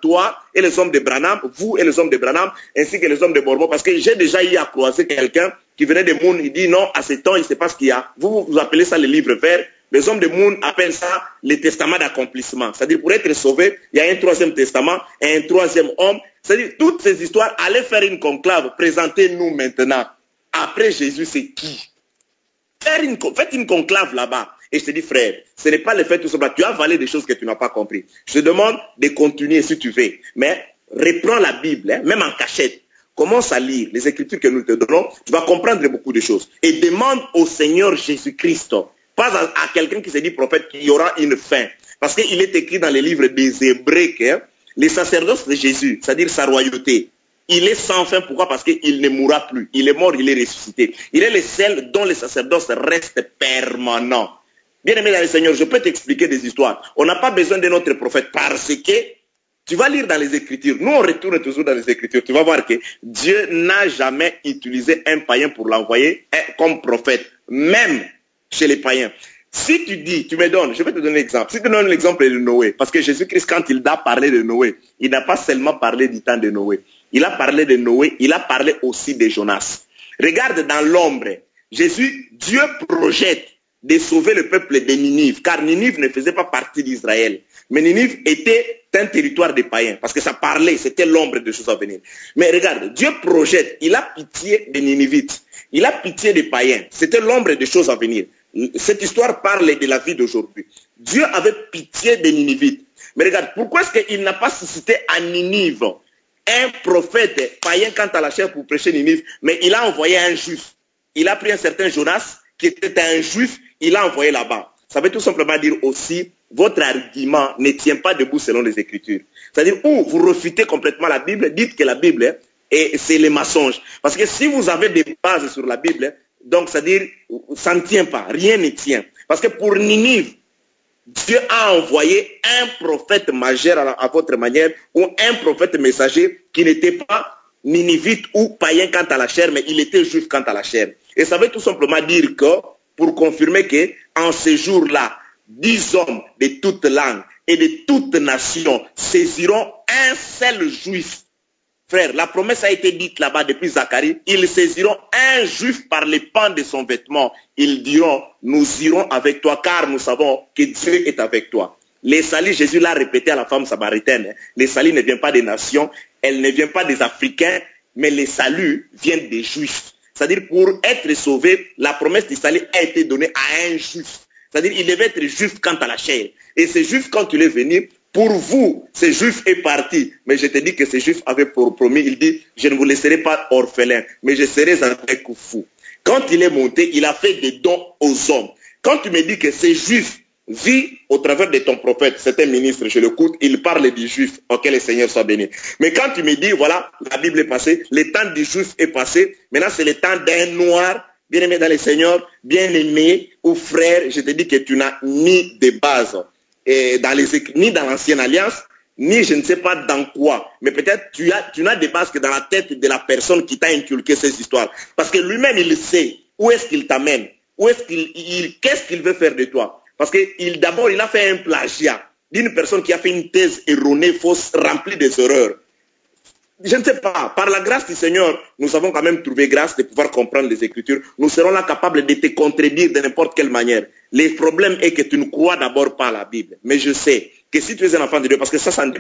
toi et les hommes de Branham, vous et les hommes de Branham, ainsi que les hommes de Mormon, parce que j'ai déjà eu à croiser quelqu'un qui venait de Moon, il dit non, à ce temps, il ne sait pas ce qu'il y a. Vous appelez ça le livre vert. Les hommes de Moon appellent ça le testament d'accomplissement. C'est-à-dire, pour être sauvé, il y a un troisième testament et un troisième homme. C'est-à-dire, toutes ces histoires, allez faire une conclave, présentez-nous maintenant. Après Jésus, c'est qui? Faites une conclave là-bas. Et je te dis, frère, ce n'est pas le fait tout simplement. Tu as avalé des choses que tu n'as pas compris. Je te demande de continuer si tu veux. Mais reprends la Bible, hein, même en cachette. Commence à lire les Écritures que nous te donnons. Tu vas comprendre beaucoup de choses. Et demande au Seigneur Jésus-Christ, pas à quelqu'un qui se dit prophète, qu'il y aura une fin. Parce qu'il est écrit dans les livres des Hébreux que les sacerdoces de Jésus, c'est-à-dire sa royauté, il est sans fin. Pourquoi? Parce qu'il ne mourra plus. Il est mort, il est ressuscité. Il est le seul dont les sacerdoces restent permanents. Bien aimé dans le Seigneur, je peux t'expliquer des histoires. On n'a pas besoin de notre prophète parce que tu vas lire dans les Écritures. Nous, on retourne toujours dans les Écritures. Tu vas voir que Dieu n'a jamais utilisé un païen pour l'envoyer comme prophète, même chez les païens. Si tu dis, tu me donnes, je vais te donner un exemple. Si tu donnes l'exemple de Noé, parce que Jésus-Christ, quand il a parlé de Noé, il n'a pas seulement parlé du temps de Noé. Il a parlé de Noé, il a parlé aussi de Jonas. Regarde dans l'ombre, Dieu projette de sauver le peuple de Ninive, car Ninive ne faisait pas partie d'Israël. Mais Ninive était un territoire des païens, parce que ça parlait, c'était l'ombre des choses à venir. Mais regarde, Dieu projette, il a pitié des Ninivites, il a pitié des païens, c'était l'ombre des choses à venir. Cette histoire parle de la vie d'aujourd'hui. Dieu avait pitié des Ninivites. Mais regarde, pourquoi est-ce qu'il n'a pas suscité à Ninive un prophète païen quant à la chair pour prêcher Ninive, mais il a envoyé un juif. Il a pris un certain Jonas, qui était un juif, il l'a envoyé là-bas. Ça veut tout simplement dire aussi, votre argument ne tient pas debout selon les Écritures. C'est-à-dire, ou vous refutez complètement la Bible, dites que la Bible, c'est les mensonges. Parce que si vous avez des bases sur la Bible, donc c'est-à-dire, ça ne tient pas, rien ne tient. Parce que pour Ninive, Dieu a envoyé un prophète majeur à votre manière, ou un prophète messager qui n'était pas ninivite ou païen quant à la chair, mais il était juif quant à la chair. Et ça veut tout simplement dire que, pour confirmer que, en ce jour-là, 10 hommes de toute langue et de toute nation saisiront un seul juif. Frère, la promesse a été dite là-bas depuis Zacharie. Ils saisiront un juif par les pans de son vêtement. Ils diront, nous irons avec toi car nous savons que Dieu est avec toi. Les salis, Jésus l'a répété à la femme samaritaine. Les salis ne viennent pas des nations, elles ne viennent pas des Africains, mais les saluts viennent des juifs. C'est-à-dire pour être sauvé, la promesse du salut a été donnée à un juif. C'est-à-dire il devait être juif quant à la chair. Et ce juif, quand il est venu, pour vous, ce juif est parti. Mais je te dis que ce juif avait promis, il dit, je ne vous laisserai pas orphelin, mais je serai avec vous. Quand il est monté, il a fait des dons aux hommes. Quand tu me dis que ce juif vit au travers de ton prophète, c'est un ministre, je l'écoute, il parle du juif, auquel le Seigneur soit béni. Mais quand tu me dis, voilà, la Bible est passée, le temps du juif est passé, maintenant c'est le temps d'un noir, bien aimé dans le Seigneur, bien aimé ou frère, je te dis que tu n'as ni de base, ni dans l'ancienne alliance, ni je ne sais pas dans quoi, mais peut-être tu n'as des bases que dans la tête de la personne qui t'a inculqué ces histoires. Parce que lui-même, il sait où est-ce qu'il t'amène, qu'est-ce qu'il veut faire de toi. Parce que d'abord, il a fait un plagiat d'une personne qui a fait une thèse erronée, fausse, remplie des erreurs. Je ne sais pas, par la grâce du Seigneur, nous avons quand même trouvé grâce de pouvoir comprendre les Écritures. Nous serons là capables de te contredire de n'importe quelle manière. Le problème est que tu ne crois d'abord pas à la Bible. Mais je sais que si tu es un enfant de Dieu, parce que ça ne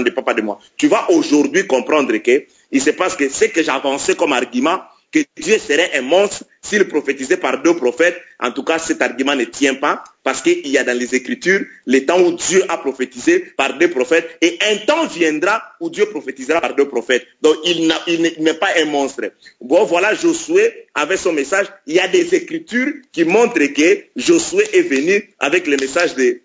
dépend pas de moi, tu vas aujourd'hui comprendre qu'il se passe que ce que j'ai avancé comme argument, que Dieu serait un monstre s'il prophétisait par 2 prophètes. En tout cas, cet argument ne tient pas parce qu'il y a dans les Écritures les temps où Dieu a prophétisé par 2 prophètes et un temps viendra où Dieu prophétisera par 2 prophètes. Donc, il n'est pas un monstre. Bon, voilà, Josué avait son message. Il y a des Écritures qui montrent que Josué est venu avec le message de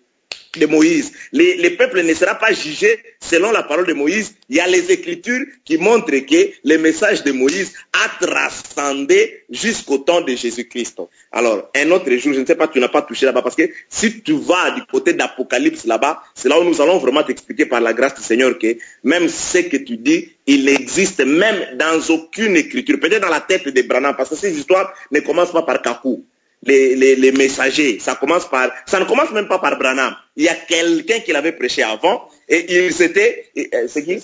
Moïse. Le peuple ne sera pas jugé selon la parole de Moïse. Il y a les Écritures qui montrent que le message de Moïse a transcendé jusqu'au temps de Jésus-Christ. Alors, un autre jour, je ne sais pas, tu n'as pas touché là-bas, parce que si tu vas du côté d'Apocalypse là-bas, c'est là où nous allons vraiment t'expliquer par la grâce du Seigneur que même ce que tu dis, il n'existe même dans aucune écriture. Peut-être dans la tête de Branham, parce que ces histoires ne commencent pas par Kakou. Les messagers, ça ne commence même pas par Branham. Il y a quelqu'un qui l'avait prêché avant Et ils étaient, c'est qui?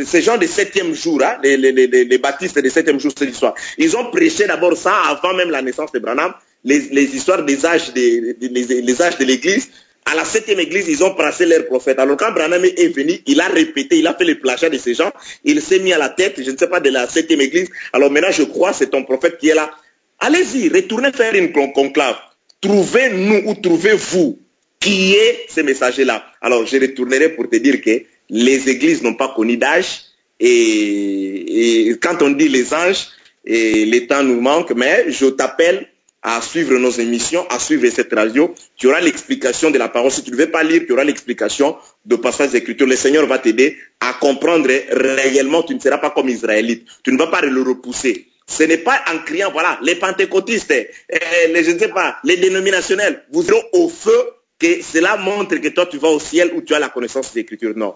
Ces gens des 7e jour, hein, les baptistes des 7e jour, c'est l'histoire. Ils ont prêché d'abord ça avant même la naissance de Branham, les histoires des âges les âges de l'église. À la 7e église, ils ont placé leur prophète. Alors quand Branham est venu, il a répété, il a fait le plagiat de ces gens. Il s'est mis à la tête, je ne sais pas, de la 7e église. Alors maintenant, je crois, c'est ton prophète qui est là. Allez-y, retournez faire une conclave. Trouvez-nous ou trouvez-vous qui est ce messager-là. Alors je retournerai pour te dire que les églises n'ont pas connu d'âge. Et quand on dit les anges, les temps nous manquent, mais je t'appelle à suivre nos émissions, à suivre cette radio. Tu auras l'explication de la parole. Si tu ne veux pas lire, tu auras l'explication de passages d'écriture. Le Seigneur va t'aider à comprendre réellement. Tu ne seras pas comme Israélite. Tu ne vas pas le repousser. Ce n'est pas en criant, voilà, les pentecôtistes, je ne sais pas, les dénominationnels, vous irez au feu, que cela montre que toi tu vas au ciel où tu as la connaissance des Écritures. Non.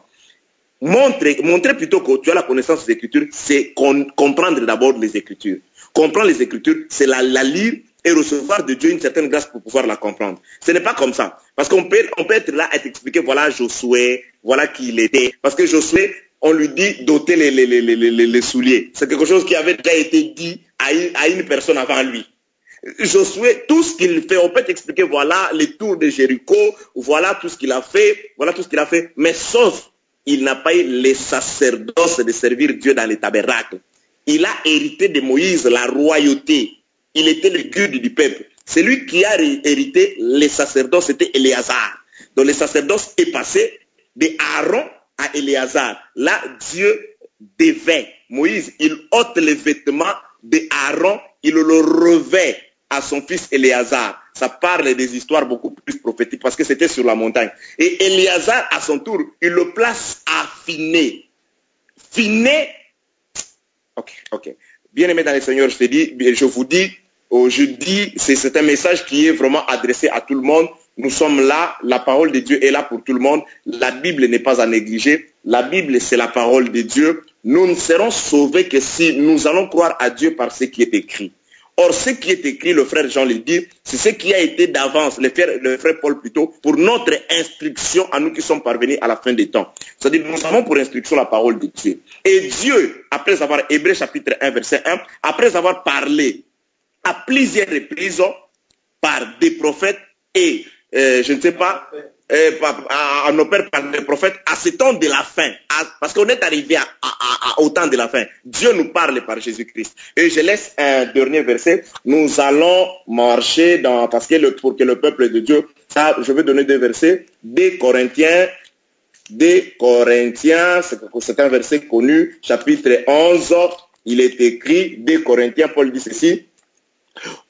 Montrer plutôt que tu as la connaissance des Écritures, c'est comprendre d'abord les Écritures. Comprendre les Écritures, c'est la lire et recevoir de Dieu une certaine grâce pour pouvoir la comprendre. Ce n'est pas comme ça. Parce qu'on peut être là et t'expliquer, voilà Josué, voilà qui il était. Parce que Josué, on lui dit d'ôter les souliers. C'est quelque chose qui avait déjà été dit à une personne avant lui. Josué, tout ce qu'il fait, on peut t'expliquer, voilà les tours de Jéricho, voilà tout ce qu'il a fait, mais sauf, il n'a pas eu les sacerdoces de servir Dieu dans les tabernacles. Il a hérité de Moïse la royauté. Il était le guide du peuple. Celui qui a hérité les sacerdoces, c'était Éléazar. Donc les sacerdoces est passé de Aaron à Éléazar. Là, Dieu dévêt. Moïse, il ôte les vêtements de Aaron, il le revêt à son fils Éléazar. Ça parle des histoires beaucoup plus prophétiques parce que c'était sur la montagne. Et Éléazar, à son tour, il le place à Finé. Finé. Ok. Bien-aimé dans le Seigneur, je vous dis, c'est un message qui est vraiment adressé à tout le monde. Nous sommes là, la parole de Dieu est là pour tout le monde. La Bible n'est pas à négliger. La Bible, c'est la parole de Dieu. Nous ne serons sauvés que si nous allons croire à Dieu par ce qui est écrit. Or, ce qui est écrit, le frère Jean le dit, c'est ce qui a été d'avance, le frère Paul plutôt, pour notre instruction à nous qui sommes parvenus à la fin des temps. C'est-à-dire, nous avons pour instruction la parole de Dieu. Et Dieu, après avoir, Hébreux chapitre 1, verset 1, après avoir parlé à plusieurs reprises par des prophètes et, je ne sais pas, à nos pères par des prophètes, à ce temps de la fin, parce qu'on est arrivé au temps de la fin. Dieu nous parle par Jésus-Christ. Et je laisse un dernier verset. Nous allons marcher parce que pour que le peuple de Dieu, ça, je vais donner 2 versets. 2 Corinthiens, c'est un verset connu, chapitre 11, il est écrit, 2 Corinthiens, Paul dit ceci.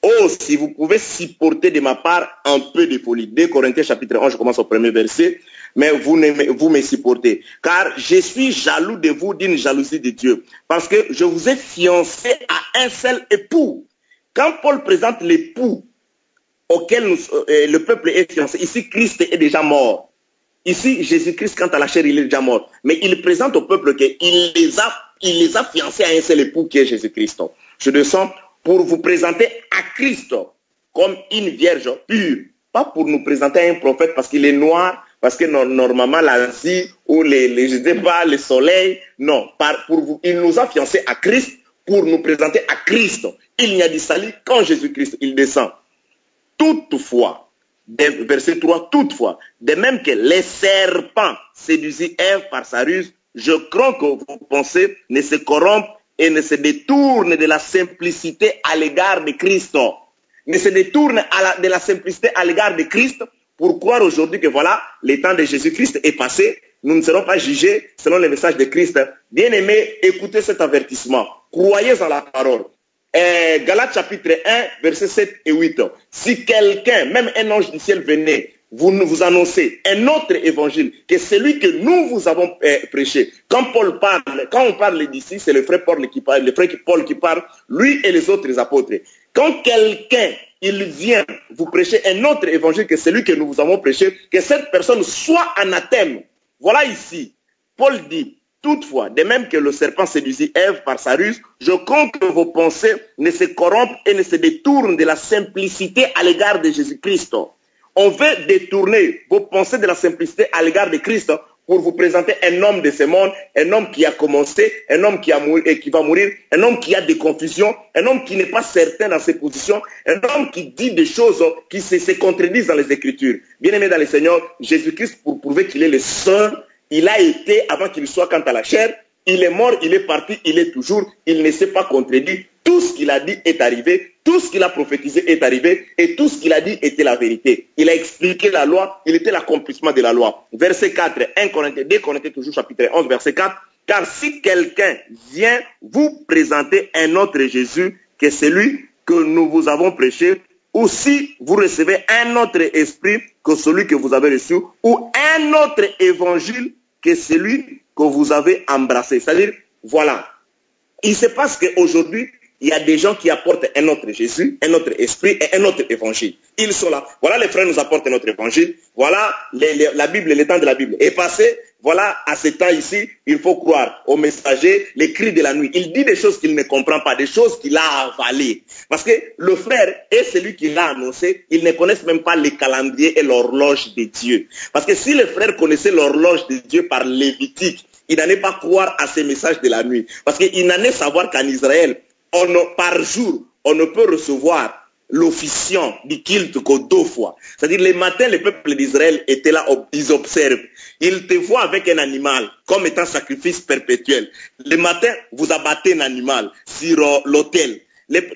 Oh, si vous pouvez supporter de ma part un peu de folie. 2 Corinthiens chapitre 11, je commence au premier verset. Mais vous me supportez. Car je suis jaloux de vous d'une jalousie de Dieu. Parce que je vous ai fiancé à un seul époux. Quand Paul présente l'époux auquel le peuple est fiancé, ici Christ est déjà mort. Ici Jésus-Christ, quant à la chair, il est déjà mort. Mais il présente au peuple qu'il les a fiancés à un seul époux qui est Jésus-Christ. Je descends pour vous présenter à Christ comme une vierge pure. Pas pour nous présenter à un prophète parce qu'il est noir, parce que normalement l'Asie ou je sais pas, le soleil, non. Il nous a fiancés à Christ pour nous présenter à Christ. Il n'y a du salut qu'en Jésus-Christ, il descend. Toutefois, verset 3, toutefois, de même que les serpents séduisit Ève par sa ruse, je crois que vos pensées ne se corrompent et ne se détourne de la simplicité à l'égard de Christ. Ne se détourne de la simplicité à l'égard de Christ pour croire aujourd'hui que voilà, le temps de Jésus-Christ est passé. Nous ne serons pas jugés selon le message de Christ. Bien-aimés, écoutez cet avertissement. Croyez en la parole. Galates chapitre 1, versets 7 et 8. Si quelqu'un, même un ange du ciel venait, vous annoncez un autre évangile que celui que nous vous avons prêché. Quand on parle d'ici, c'est le frère Paul qui parle, lui et les autres apôtres. Quand quelqu'un, il vient vous prêcher un autre évangile que celui que nous vous avons prêché, que cette personne soit anathème. Voilà ici, Paul dit, toutefois, de même que le serpent séduisit Ève par sa ruse, je crois que vos pensées ne se corrompent et ne se détournent de la simplicité à l'égard de Jésus-Christ. On veut détourner vos pensées de la simplicité à l'égard de Christ pour vous présenter un homme de ce monde, un homme qui a commencé, un homme qui a mouru et qui va mourir, un homme qui a des confusions, un homme qui n'est pas certain dans ses positions, un homme qui dit des choses qui se contredisent dans les Écritures. Bien-aimé dans le Seigneur, Jésus-Christ, pour prouver qu'il est le seul, il a été, avant qu'il soit quant à la chair, il est mort, il est parti, il est toujours, il ne s'est pas contredit. Tout ce qu'il a dit est arrivé, tout ce qu'il a prophétisé est arrivé, et tout ce qu'il a dit était la vérité. Il a expliqué la loi, il était l'accomplissement de la loi. Verset 4, 1 Corinthiens, 2 Corinthiens, toujours chapitre 11, verset 4. Car si quelqu'un vient vous présenter un autre Jésus que celui que nous vous avons prêché, ou si vous recevez un autre esprit que celui que vous avez reçu, ou un autre évangile que celui que vous avez embrassé. C'est-à-dire, voilà, il se passe qu'aujourd'hui, il y a des gens qui apportent un autre Jésus, un autre esprit et un autre évangile. Ils sont là. Voilà, les frères nous apportent un autre évangile. Voilà, la Bible, le temps de la Bible est passé. Voilà, à ce temps ici, il faut croire au messager, les cris de la nuit. Il dit des choses qu'il ne comprend pas, des choses qu'il a avalées. Parce que le frère et celui qui l'a annoncé, ils ne connaissent même pas les calendriers et l'horloge de Dieu. Parce que si le frère connaissait l'horloge de Dieu par Lévitique, il n'allait pas croire à ces messages de la nuit. Parce qu'il n'en est savoir qu'en Israël, par jour, on ne peut recevoir l'officiant du culte que 2 fois. C'est-à-dire, les matins, le peuple d'Israël était là, ils observent. Ils te voient avec un animal, comme étant sacrifice perpétuel. Le matin, vous abattez un animal sur l'autel.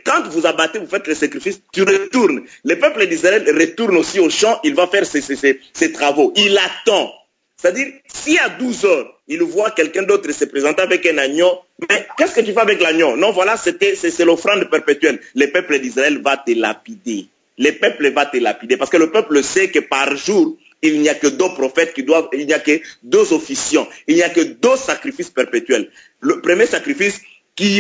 Quand vous abattez, vous faites le sacrifice, tu retournes. Le peuple d'Israël retourne aussi au champ, il va faire ses travaux. Il attend. C'est-à-dire, si à 12 heures, il voit quelqu'un d'autre se présenter avec un agneau, mais qu'est-ce que tu fais avec l'agneau? Non, voilà, c'est l'offrande perpétuelle. Le peuple d'Israël va te lapider. Le peuple va te lapider. Parce que le peuple sait que par jour, il n'y a que 2 prophètes il n'y a que 2 officiants. Il n'y a que 2 sacrifices perpétuels. Le premier sacrifice qui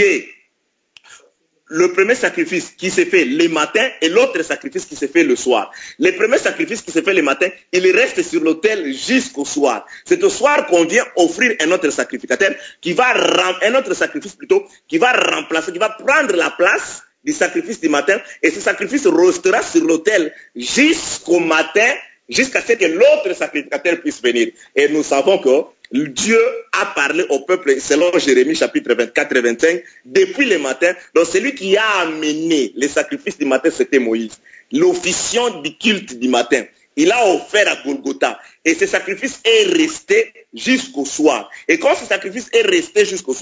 se fait le matin et l'autre sacrifice qui se fait le soir. Le premier sacrifice qui se fait le matin, il reste sur l'autel jusqu'au soir. C'est au soir qu'on vient offrir un autre sacrificateur qui va remplacer, qui va prendre la place du sacrifice du matin, et ce sacrifice restera sur l'autel jusqu'au matin, jusqu'à ce que l'autre sacrificateur puisse venir. Et nous savons que Dieu a parlé au peuple, selon Jérémie chapitre 24 et 25, depuis le matin. Donc celui qui a amené les sacrifices du matin, c'était Moïse, l'officiant du culte du matin. Il a offert à Golgotha. Et ce sacrifice est resté jusqu'au soir. Et quand ce sacrifice est resté jusqu'au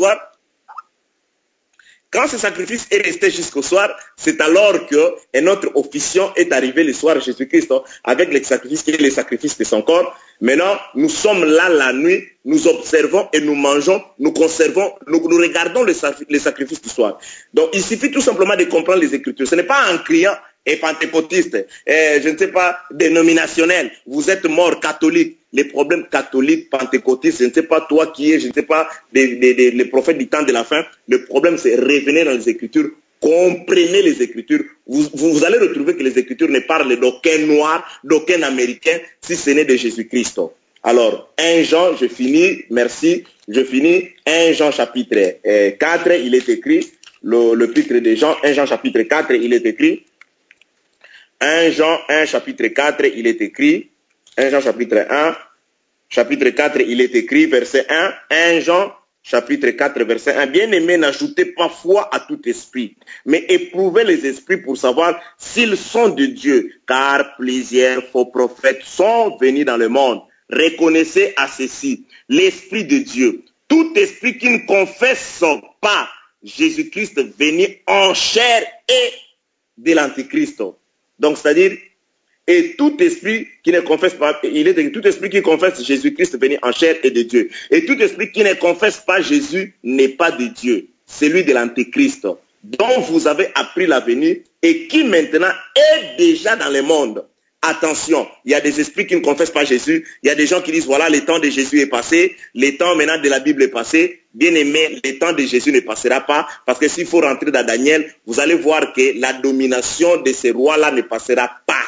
soir, c'est alors qu'un autre officiant est arrivé le soir, Jésus-Christ, avec les sacrifices et les sacrifices de son corps. Maintenant, nous sommes là la nuit, nous observons et nous mangeons, nous conservons, nous regardons les sacrifices du soir. Donc, il suffit tout simplement de comprendre les Écritures. Ce n'est pas en criant et pentecôtiste, je ne sais pas, dénominationnel, vous êtes mort catholique. Les problèmes catholiques, pentecôtistes, je ne sais pas toi qui es, je ne sais pas, les prophètes du temps de la fin. Le problème, c'est revenir dans les Écritures, comprenez les Écritures. Vous allez retrouver que les Écritures ne parlent d'aucun noir, d'aucun américain, si ce n'est de Jésus-Christ. Alors, 1 Jean, je finis, merci, je finis. 1 Jean chapitre 4, il est écrit, le titre de Jean, 1 Jean chapitre 4, il est écrit. 1 Jean 1 chapitre 4, il est écrit. 1 Jean chapitre 1, chapitre 4, il est écrit, verset 1. 1 Jean chapitre 4, verset 1. Bien-aimés, n'ajoutez pas foi à tout esprit, mais éprouvez les esprits pour savoir s'ils sont de Dieu, car plusieurs faux prophètes sont venus dans le monde. Reconnaissez à ceci l'Esprit de Dieu. Tout esprit qui ne confesse pas Jésus-Christ venu en chair et de l'Antichrist. Donc, c'est-à-dire, et tout esprit qui ne confesse pas, il est écrit, tout esprit qui confesse Jésus-Christ venu en chair est de Dieu. Et tout esprit qui ne confesse pas Jésus n'est pas de Dieu, celui de l'Antéchrist, dont vous avez appris la venue et qui maintenant est déjà dans le monde. Attention, il y a des esprits qui ne confessent pas Jésus, il y a des gens qui disent voilà, le temps de Jésus est passé, le temps maintenant de la Bible est passé. Bien aimé, le temps de Jésus ne passera pas, parce que s'il faut rentrer dans Daniel, vous allez voir que la domination de ces rois-là ne passera pas.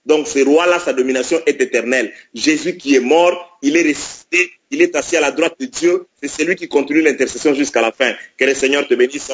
Donc ce roi-là, sa domination est éternelle. Jésus qui est mort, il est resté, il est assis à la droite de Dieu, c'est celui qui continue l'intercession jusqu'à la fin. Que le Seigneur te bénisse.